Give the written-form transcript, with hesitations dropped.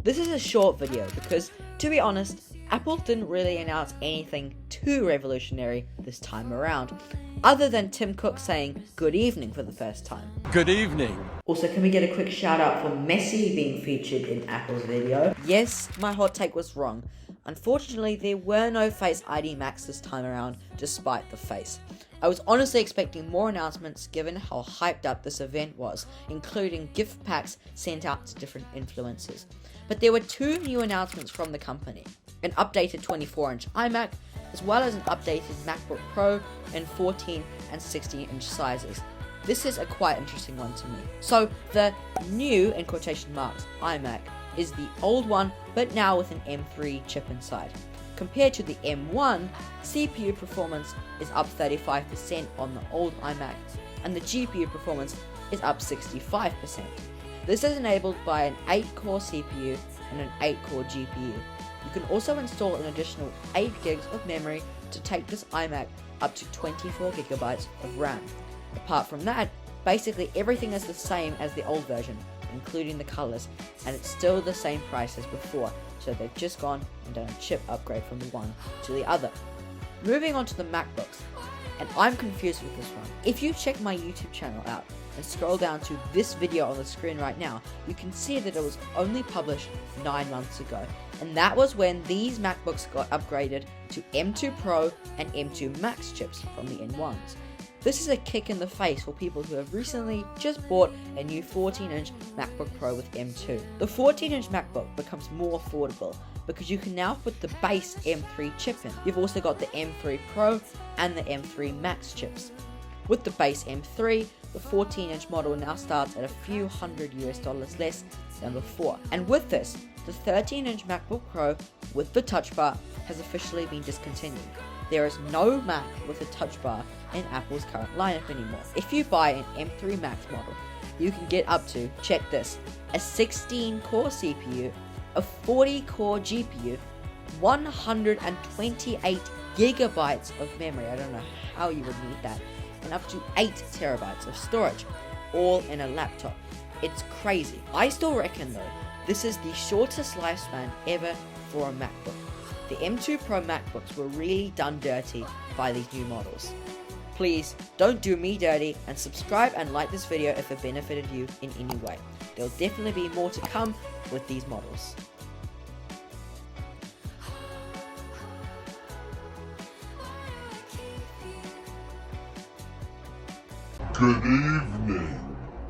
This is a short video because, to be honest, Apple didn't really announce anything too revolutionary this time around, other than Tim Cook saying good evening for the first time. Good evening. Also, can we get a quick shout out for Messi being featured in Apple's video? Yes, my hot take was wrong. Unfortunately, there were no Face ID Max this time around, despite the face. I was honestly expecting more announcements given how hyped up this event was, including gift packs sent out to different influencers. But there were two new announcements from the company: an updated 24-inch iMac, as well as an updated MacBook Pro in 14 and 16-inch sizes. This is a quite interesting one to me. So the new, in quotation marks, iMac is the old one, but now with an M3 chip inside. Compared to the M1, CPU performance is up 35% on the old iMac, and the GPU performance is up 65%. This is enabled by an 8-core CPU and an 8-core GPU. You can also install an additional 8 gigs of memory to take this iMac up to 24 gigabytes of RAM. Apart from that, basically everything is the same as the old version, including the colors, and it's still the same price as before, so they've just gone and done a chip upgrade from the one to the other. Moving on to the MacBooks, and I'm confused with this one. If you check my YouTube channel out and scroll down to this video on the screen right now, you can see that it was only published 9 months ago, and that was when these MacBooks got upgraded to M2 Pro and M2 Max chips from the N1s. This is a kick in the face for people who have recently just bought a new 14-inch MacBook Pro with M2. The 14-inch MacBook becomes more affordable because you can now put the base M3 chip in. You've also got the M3 Pro and the M3 Max chips. With the base M3, the 14-inch model now starts at a few $100 US less than before. And with this, the 13-inch MacBook Pro with the touch bar has officially been discontinued. There is no Mac with a touch bar in Apple's current lineup anymore. If you buy an M3 Max model, you can get up to, check this, a 16-core CPU, a 40-core GPU, 128 gigabytes of memory, I don't know how you would need that, and up to 8 terabytes of storage, all in a laptop. It's crazy. I still reckon though, this is the shortest lifespan ever for a MacBook. The M2 Pro MacBooks were really done dirty by these new models. Please don't do me dirty, and subscribe and like this video if it benefited you in any way. There'll definitely be more to come with these models. Good evening.